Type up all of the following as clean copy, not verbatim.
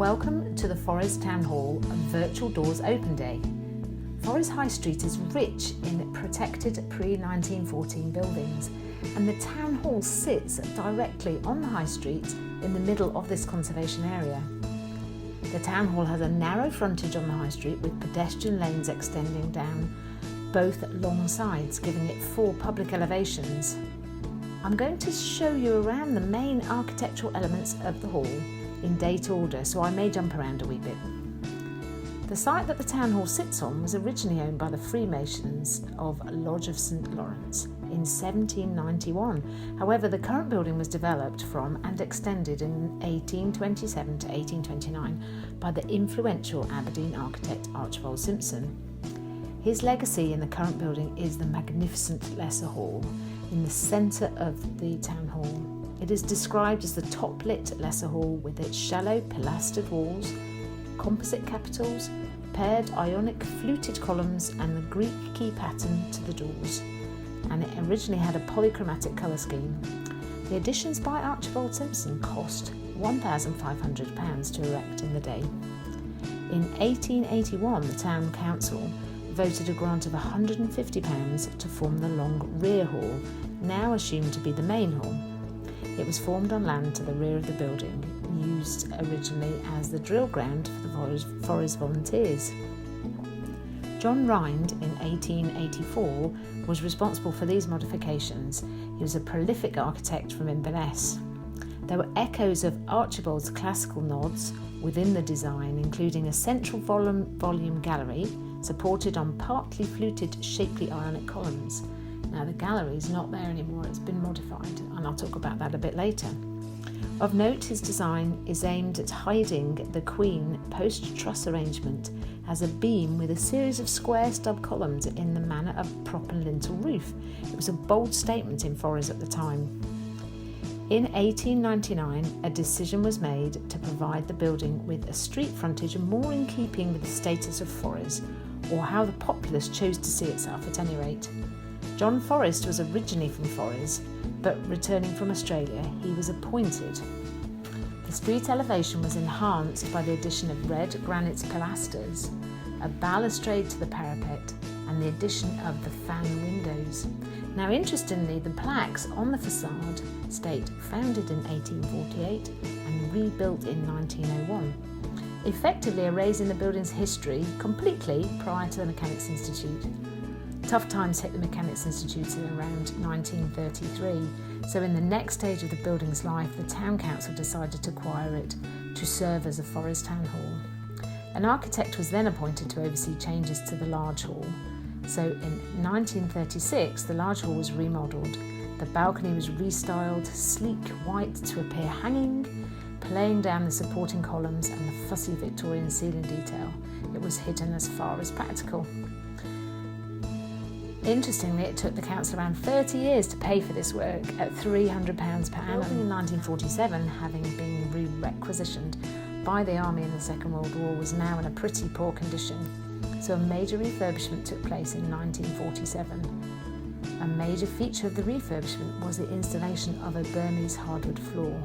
Welcome to the Forres Town Hall Virtual Doors Open Day. Forres High Street is rich in protected pre-1914 buildings, and the Town Hall sits directly on the High Street in the middle of this conservation area. The Town Hall has a narrow frontage on the High Street with pedestrian lanes extending down both long sides, giving it 4 public elevations. I'm going to show you around the main architectural elements of the hall in date order, so I may jump around a wee bit. The site that the Town Hall sits on was originally owned by the Freemasons of Lodge of St Lawrence in 1791. However, the current building was developed from and extended in 1827 to 1829 by the influential Aberdeen architect Archibald Simpson. His legacy in the current building is the magnificent Lesser Hall in the centre of the Town Hall. It is described as the top-lit Lesser Hall with its shallow pilastered walls, composite capitals, paired Ionic fluted columns and the Greek key pattern to the doors. And it originally had a polychromatic colour scheme. The additions by Archibald Simpson cost £1,500 to erect in the day. In 1881, the Town Council voted a grant of £150 to form the long rear hall, now assumed to be the main hall. It was formed on land to the rear of the building, used originally as the drill ground for the Forres Volunteers. John Rind in 1884 was responsible for these modifications. He was a prolific architect from Inverness. There were echoes of Archibald's classical nods within the design, including a central volume gallery supported on partly fluted shapely Ionic columns. Now the gallery is not there anymore, it's been modified, and I'll talk about that a bit later. Of note, his design is aimed at hiding the Queen post-truss arrangement as a beam with a series of square stub columns in the manner of prop and lintel roof. It was a bold statement in Forres at the time. In 1899, a decision was made to provide the building with a street frontage more in keeping with the status of Forres, or how the populace chose to see itself at any rate. John Forrest was originally from Forres, but returning from Australia, he was appointed. The street elevation was enhanced by the addition of red granite pilasters, a balustrade to the parapet, and the addition of the fan windows. Now, interestingly, the plaques on the facade state founded in 1848 and rebuilt in 1901, effectively erasing the building's history completely prior to the Mechanics Institute. Tough times hit the Mechanics Institute in around 1933, so in the next stage of the building's life, the Town Council decided to acquire it to serve as a Forres Town Hall. An architect was then appointed to oversee changes to the large hall. So in 1936, the large hall was remodelled. The balcony was restyled, sleek white to appear hanging, playing down the supporting columns and the fussy Victorian ceiling detail. It was hidden as far as practical. Interestingly, it took the council around 30 years to pay for this work at £300 per annum. In 1947, having been re-requisitioned by the army in the Second World War, was now in a pretty poor condition. So a major refurbishment took place in 1947. A major feature of the refurbishment was the installation of a Burmese hardwood floor.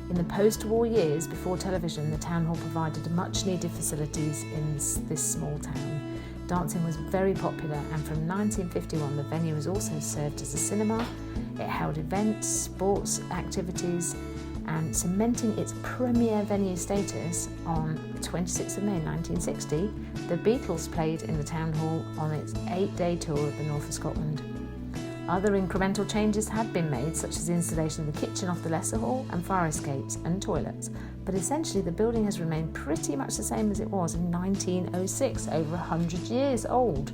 In the post-war years, before television, the Town Hall provided much-needed facilities in this small town. Dancing was very popular, and from 1951 the venue was also served as a cinema. It held events, sports activities, and cementing its premier venue status, on 26th of May 1960, the Beatles played in the Town Hall on its 8-day tour of the north of Scotland. Other incremental changes had been made, such as the installation of the kitchen off the Lesser Hall and fire escapes and toilets, but essentially the building has remained pretty much the same as it was in 1906, over 100 years old.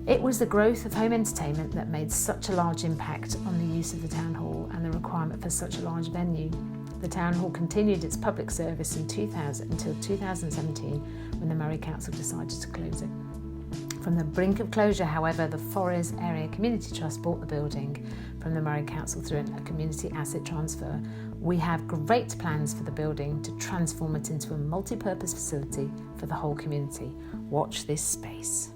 It was the growth of home entertainment that made such a large impact on the use of the Town Hall and the requirement for such a large venue. The Town Hall continued its public service in 2000 until 2017, when the Moray Council decided to close it. From the brink of closure, however, the Forres Area Community Trust bought the building from the Moray Council through a community asset transfer. We have great plans for the building to transform it into a multi-purpose facility for the whole community. Watch this space.